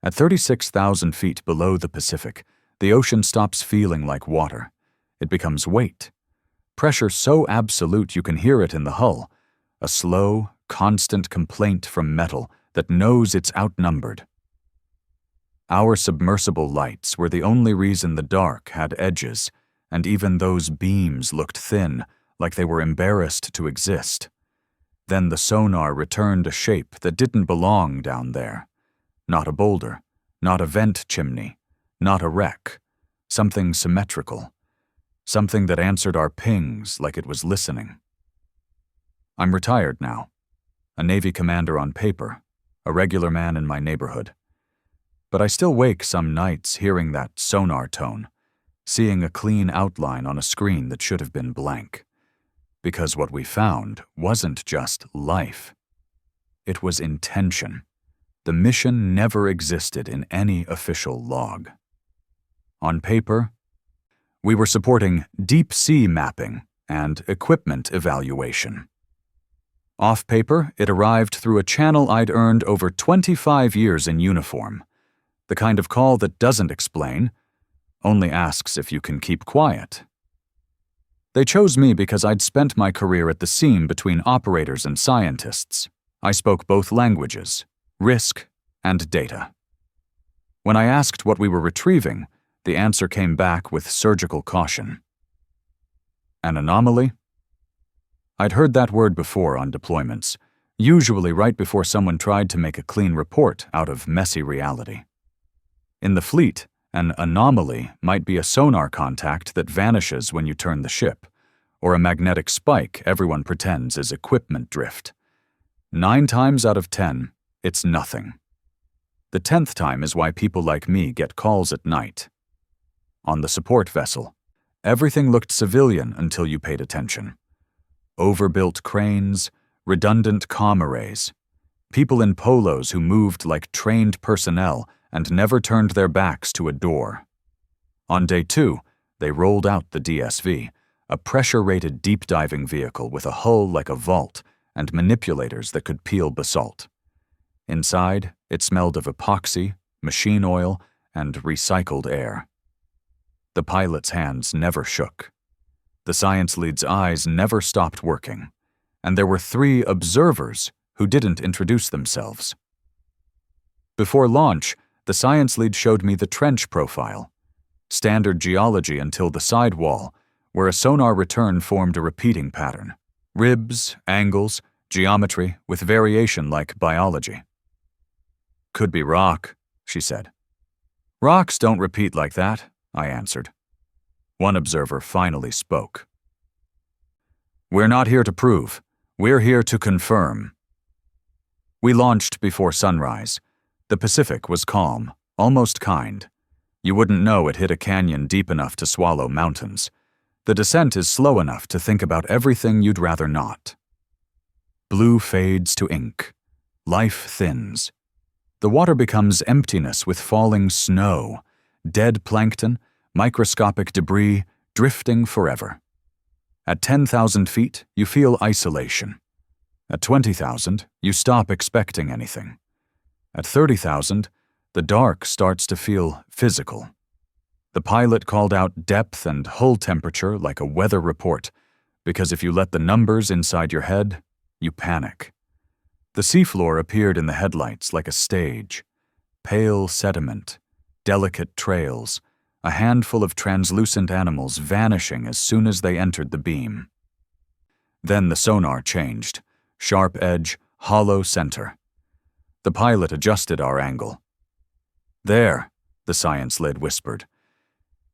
At 36,000 feet below the Pacific, the ocean stops feeling like water. It becomes weight. Pressure so absolute you can hear it in the hull, a slow, constant complaint from metal that knows it's outnumbered. Our submersible lights were the only reason the dark had edges, and even those beams looked thin, like they were embarrassed to exist. Then the sonar returned a shape that didn't belong down there. Not a boulder, not a vent chimney, not a wreck. Something symmetrical. Something that answered our pings like it was listening. I'm retired now. A Navy commander on paper, a regular man in my neighborhood. But I still wake some nights hearing that sonar tone, seeing a clean outline on a screen that should have been blank. Because what we found wasn't just life. It was intention. The mission never existed in any official log. On paper, we were supporting deep-sea mapping and equipment evaluation. Off paper, it arrived through a channel I'd earned over 25 years in uniform. The kind of call that doesn't explain, only asks if you can keep quiet. They chose me because I'd spent my career at the seam between operators and scientists. I spoke both languages, risk and data. When I asked what we were retrieving, the answer came back with surgical caution. An anomaly? I'd heard that word before on deployments, usually right before someone tried to make a clean report out of messy reality. In the fleet, an anomaly might be a sonar contact that vanishes when you turn the ship, or a magnetic spike everyone pretends is equipment drift. 9 times out of 10, it's nothing. The 10th time is why people like me get calls at night. On the support vessel, everything looked civilian until you paid attention. Overbuilt cranes, redundant comm arrays, people in polos who moved like trained personnel and never turned their backs to a door. On day 2, they rolled out the DSV, a pressure-rated deep-diving vehicle with a hull like a vault and manipulators that could peel basalt. Inside, it smelled of epoxy, machine oil, and recycled air. The pilot's hands never shook. The science lead's eyes never stopped working, and there were 3 observers who didn't introduce themselves. Before launch, the science lead showed me the trench profile, standard geology until the sidewall, where a sonar return formed a repeating pattern. Ribs, angles, geometry, with variation like biology. Could be rock, she said. Rocks don't repeat like that, I answered. One observer finally spoke. We're not here to prove. We're here to confirm. We launched before sunrise. The Pacific was calm, almost kind. You wouldn't know it hit a canyon deep enough to swallow mountains. The descent is slow enough to think about everything you'd rather not. Blue fades to ink. Life thins. The water becomes emptiness with falling snow, dead plankton, microscopic debris drifting forever. At 10,000 feet, you feel isolation. At 20,000, you stop expecting anything. At 30,000, the dark starts to feel physical. The pilot called out depth and hull temperature like a weather report, because if you let the numbers inside your head, you panic. The seafloor appeared in the headlights like a stage. Pale sediment, delicate trails, a handful of translucent animals vanishing as soon as they entered the beam. Then the sonar changed. Sharp edge, hollow center. The pilot adjusted our angle. There, the science lead whispered.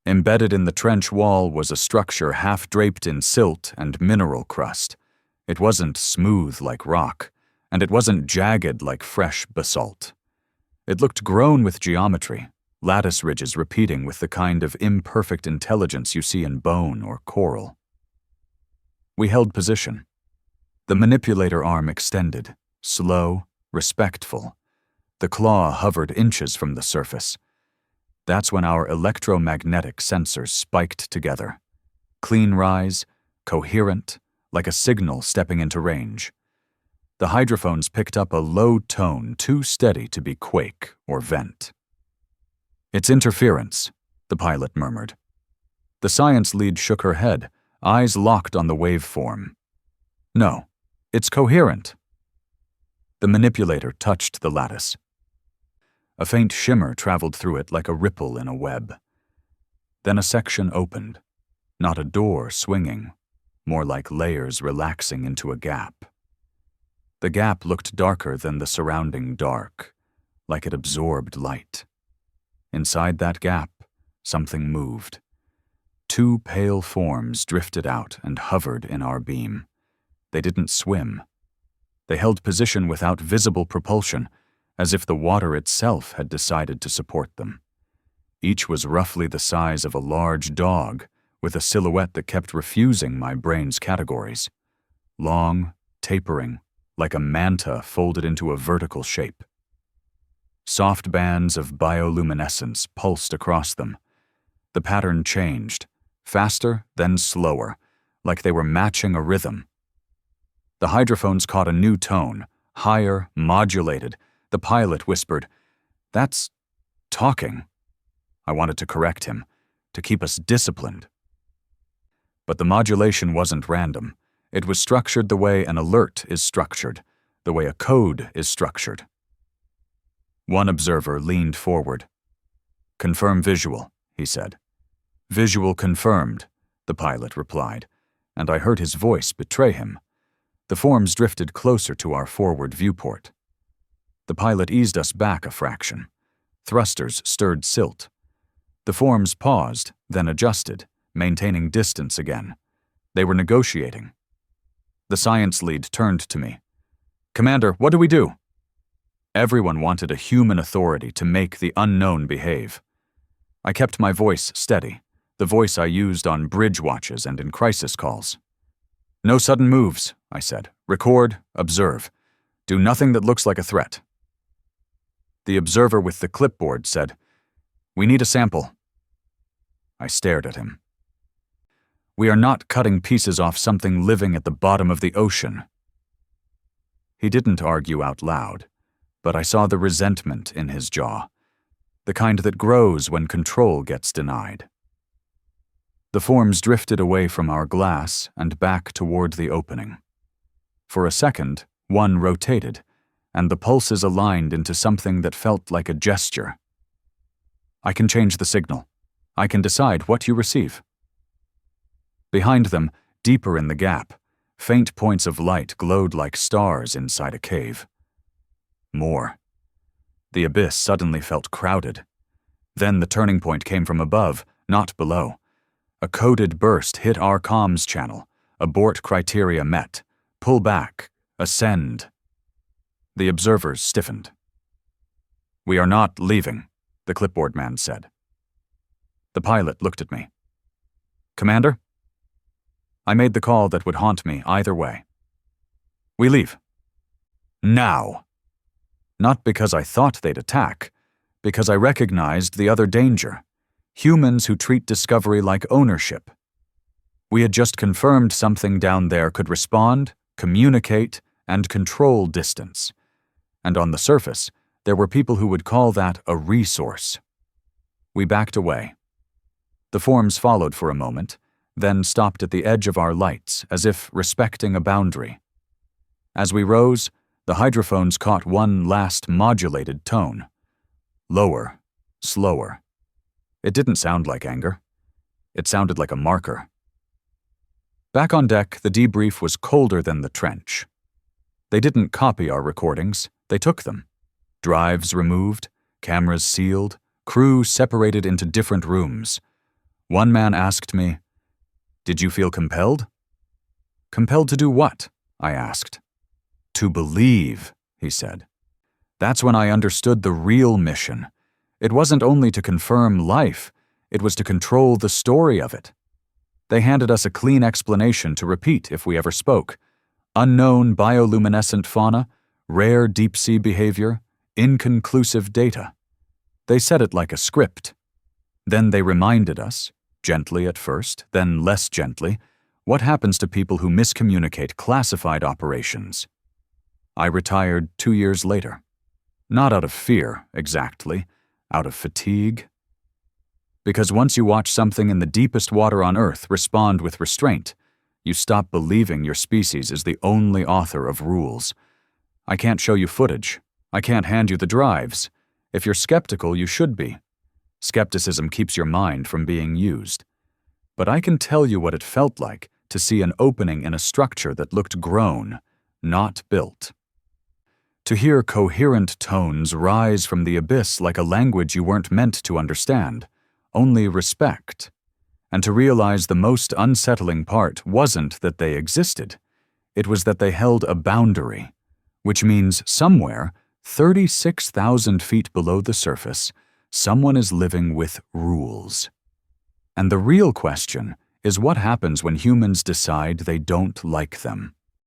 Embedded in the trench wall was a structure half draped in silt and mineral crust. It wasn't smooth like rock, and it wasn't jagged like fresh basalt. It looked grown with geometry, lattice ridges repeating with the kind of imperfect intelligence you see in bone or coral. We held position. The manipulator arm extended, slow, respectful. The claw hovered inches from the surface. That's when our electromagnetic sensors spiked together. Clean rise, coherent, like a signal stepping into range. The hydrophones picked up a low tone too steady to be quake or vent. "It's interference," the pilot murmured. The science lead shook her head, eyes locked on the waveform. "No, it's coherent." The manipulator touched the lattice. A faint shimmer traveled through it like a ripple in a web. Then a section opened, not a door swinging, more like layers relaxing into a gap. The gap looked darker than the surrounding dark, like it absorbed light. Inside that gap, something moved. Two pale forms drifted out and hovered in our beam. They didn't swim. They held position without visible propulsion, as if the water itself had decided to support them. Each was roughly the size of a large dog, with a silhouette that kept refusing my brain's categories. Long, tapering, like a manta folded into a vertical shape. Soft bands of bioluminescence pulsed across them. The pattern changed, faster, then slower, like they were matching a rhythm. The hydrophones caught a new tone, higher, modulated. The pilot whispered, "That's talking." I wanted to correct him, to keep us disciplined. But the modulation wasn't random. It was structured the way an alert is structured, the way a code is structured. One observer leaned forward. "Confirm visual," he said. "Visual confirmed," the pilot replied, and I heard his voice betray him. The forms drifted closer to our forward viewport. The pilot eased us back a fraction. Thrusters stirred silt. The forms paused, then adjusted, maintaining distance again. They were negotiating. The science lead turned to me. "Commander, what do we do?" Everyone wanted a human authority to make the unknown behave. I kept my voice steady, the voice I used on bridge watches and in crisis calls. "No sudden moves," I said. "Record, observe. Do nothing that looks like a threat." The observer with the clipboard said, "We need a sample." I stared at him. "We are not cutting pieces off something living at the bottom of the ocean." He didn't argue out loud, but I saw the resentment in his jaw, the kind that grows when control gets denied. The forms drifted away from our glass and back toward the opening. For a second, one rotated, and the pulses aligned into something that felt like a gesture. "I can change the signal. I can decide what you receive." Behind them, deeper in the gap, faint points of light glowed like stars inside a cave. More. The abyss suddenly felt crowded. Then the turning point came from above, not below. A coded burst hit our comms channel. Abort criteria met. Pull back. Ascend. The observers stiffened. "We are not leaving," the clipboard man said. The pilot looked at me. "Commander?" I made the call that would haunt me either way. "We leave. Now." Not because I thought they'd attack, because I recognized the other danger. Humans who treat discovery like ownership. We had just confirmed something down there could respond, communicate, and control distance. And on the surface, there were people who would call that a resource. We backed away. The forms followed for a moment, then stopped at the edge of our lights as if respecting a boundary. As we rose, the hydrophones caught one last modulated tone. Lower, slower. It didn't sound like anger. It sounded like a marker. Back on deck, the debrief was colder than the trench. They didn't copy our recordings, they took them. Drives removed, cameras sealed, crew separated into different rooms. One man asked me, "Did you feel compelled?" "Compelled to do what?" I asked. "To believe," he said. That's when I understood the real mission. It wasn't only to confirm life, it was to control the story of it. They handed us a clean explanation to repeat if we ever spoke. Unknown bioluminescent fauna, rare deep-sea behavior, inconclusive data. They said it like a script. Then they reminded us, gently at first, then less gently, what happens to people who miscommunicate classified operations. I retired 2 years later. Not out of fear, exactly, out of fatigue. Because once you watch something in the deepest water on Earth respond with restraint, you stop believing your species is the only author of rules. I can't show you footage. I can't hand you the drives. If you're skeptical, you should be. Skepticism keeps your mind from being used. But I can tell you what it felt like to see an opening in a structure that looked grown, not built. To hear coherent tones rise from the abyss like a language you weren't meant to understand, only respect. And to realize the most unsettling part wasn't that they existed. It was that they held a boundary, which means somewhere, 36,000 feet below the surface, someone is living with rules. And the real question is what happens when humans decide they don't like them.